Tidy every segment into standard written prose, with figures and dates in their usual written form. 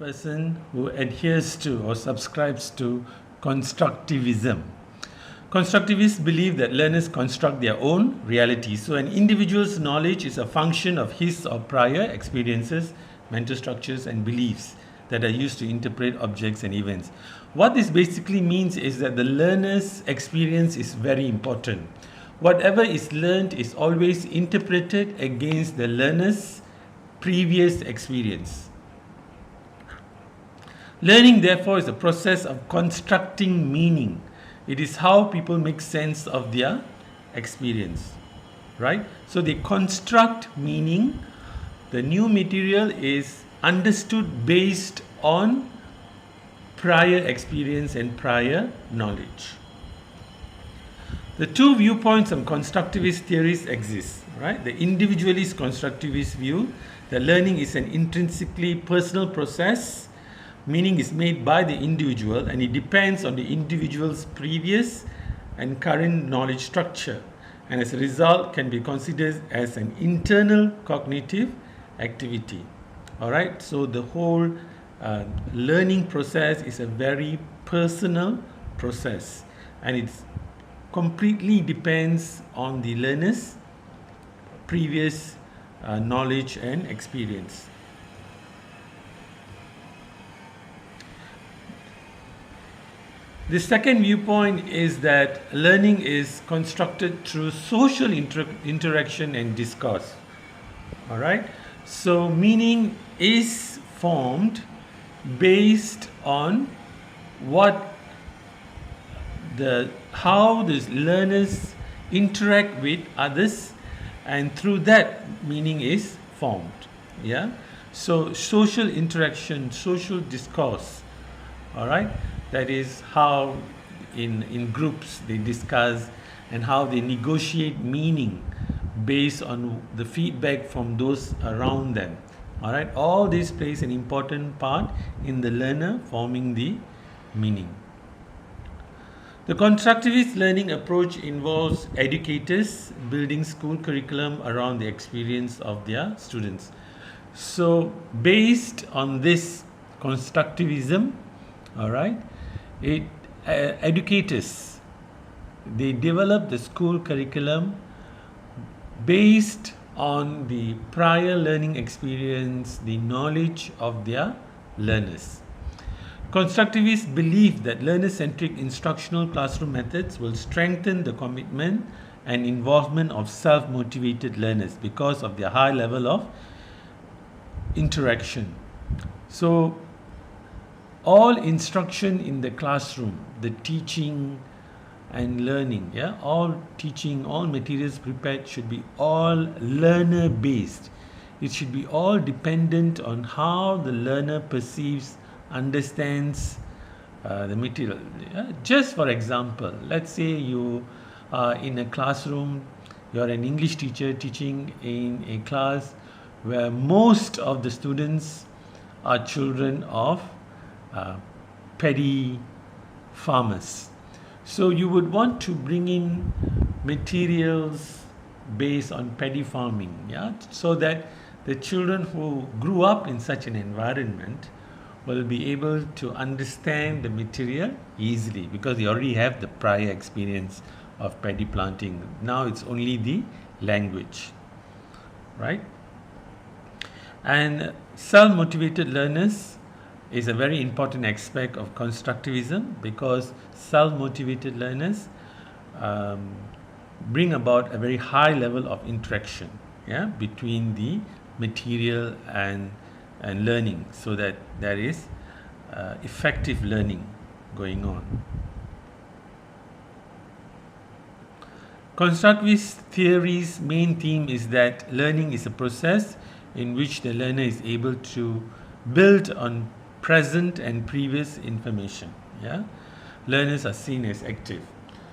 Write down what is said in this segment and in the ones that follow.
person who adheres to or subscribes to constructivism. Constructivists believe that learners construct their own reality. So an individual's knowledge is a function of his or prior experiences, mental structures, and beliefs that are used to interpret objects and events. What this basically means is that the learner's experience is very important. Whatever is learned is always interpreted against the learner's previous experience. Learning, therefore, is a process of constructing meaning. It is how people make sense of their experience, right? So they construct meaning. The new material is understood based on prior experience and prior knowledge. The two viewpoints on constructivist theories exist, right? The individualist constructivist view that learning is an intrinsically personal process. Meaning is made by the individual and it depends on the individual's previous and current knowledge structure, and as a result can be considered as an internal cognitive activity. All right, so the whole learning process is a very personal process and it completely depends on the learner's previous knowledge and experience. The second viewpoint is that learning is constructed through social interaction and discourse. All right, so meaning is formed based on how the learners interact with others, and through that meaning is formed. Yeah, so social interaction, social discourse. All right, that is how in groups they discuss and how they negotiate meaning based on the feedback from those around them. All right, all this plays an important part in the learner forming the meaning. The constructivist learning approach involves educators building school curriculum around the experience of their students. So based on this constructivism, all right, educators, they develop the school curriculum based on the prior learning experience, the knowledge of their learners. Constructivists believe that learner-centric instructional classroom methods will strengthen the commitment and involvement of self-motivated learners because of their high level of interaction. So all instruction in the classroom, the teaching and learning, all teaching, all materials prepared should be all learner based. It should be all dependent on how the learner perceives, understands the material. Just for example, let's say you are in a classroom, you're an English teacher teaching in a class where most of the students are children of paddy farmers. So you would want to bring in materials based on paddy farming, so that the children who grew up in such an environment will be able to understand the material easily because they already have the prior experience of paddy planting. Now it's only the language, right? And self-motivated learners is a very important aspect of constructivism because self-motivated learners bring about a very high level of interaction between the material and learning, so that there is effective learning going on. Constructivist theory's main theme is that learning is a process in which the learner is able to build on present and previous information. Learners are seen as active.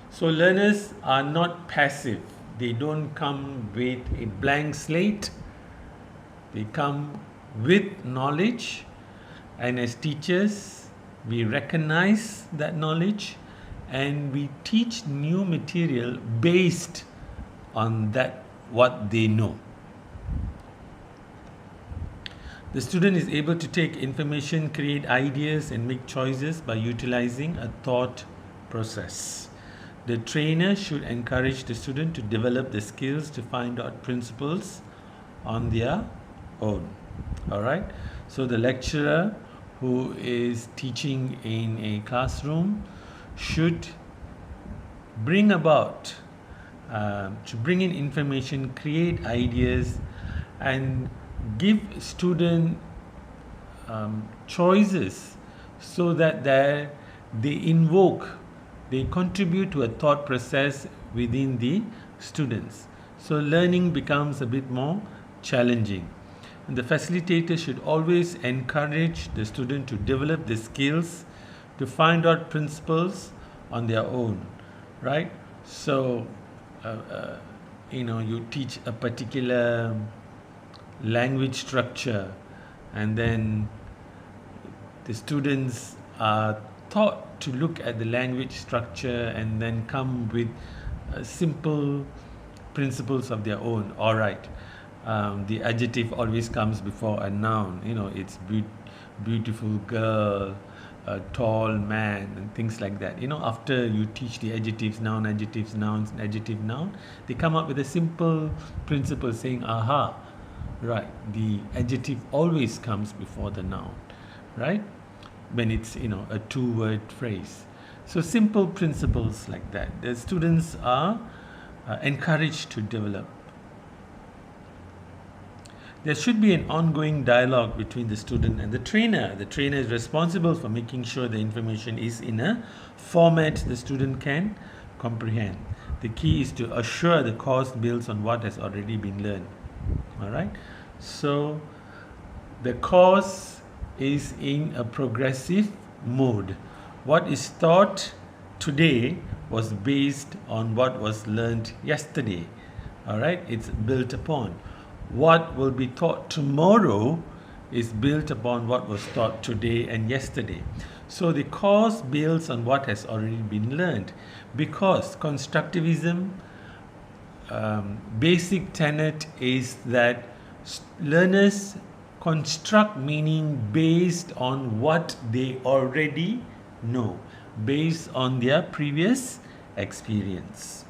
So learners are not passive. They don't come with a blank slate. They come with knowledge, and as teachers we recognize that knowledge and we teach new material based on that what they know. The student is able to take information, create ideas, and make choices by utilizing a thought process. The trainer should encourage the student to develop the skills to find out principles on their own. All right. So the lecturer who is teaching in a classroom should bring about to bring in information, create ideas, and give student choices so that they contribute to a thought process within the students. So learning becomes a bit more challenging. And the facilitator should always encourage the student to develop the skills to find out principles on their own, right? So, you teach a particular language structure, and then the students are taught to look at the language structure and then come with simple principles of their own. All right. The adjective always comes before a noun. It's beautiful girl, a tall man, and things like that. After you teach the adjectives, nouns, adjective, noun, they come up with a simple principle saying, aha, right, the adjective always comes before the noun, right? When it's, a two-word phrase. So simple principles like that. The students are encouraged to develop. There should be an ongoing dialogue between the student and the trainer. The trainer is responsible for making sure the information is in a format the student can comprehend. The key is to assure the course builds on what has already been learned. All right. So the course is in a progressive mode. What is taught today was based on what was learned yesterday. All right. It's built upon. What will be taught tomorrow is built upon what was taught today and yesterday. So the course builds on what has already been learned, because constructivism basic tenet is that learners construct meaning based on what they already know, based on their previous experience.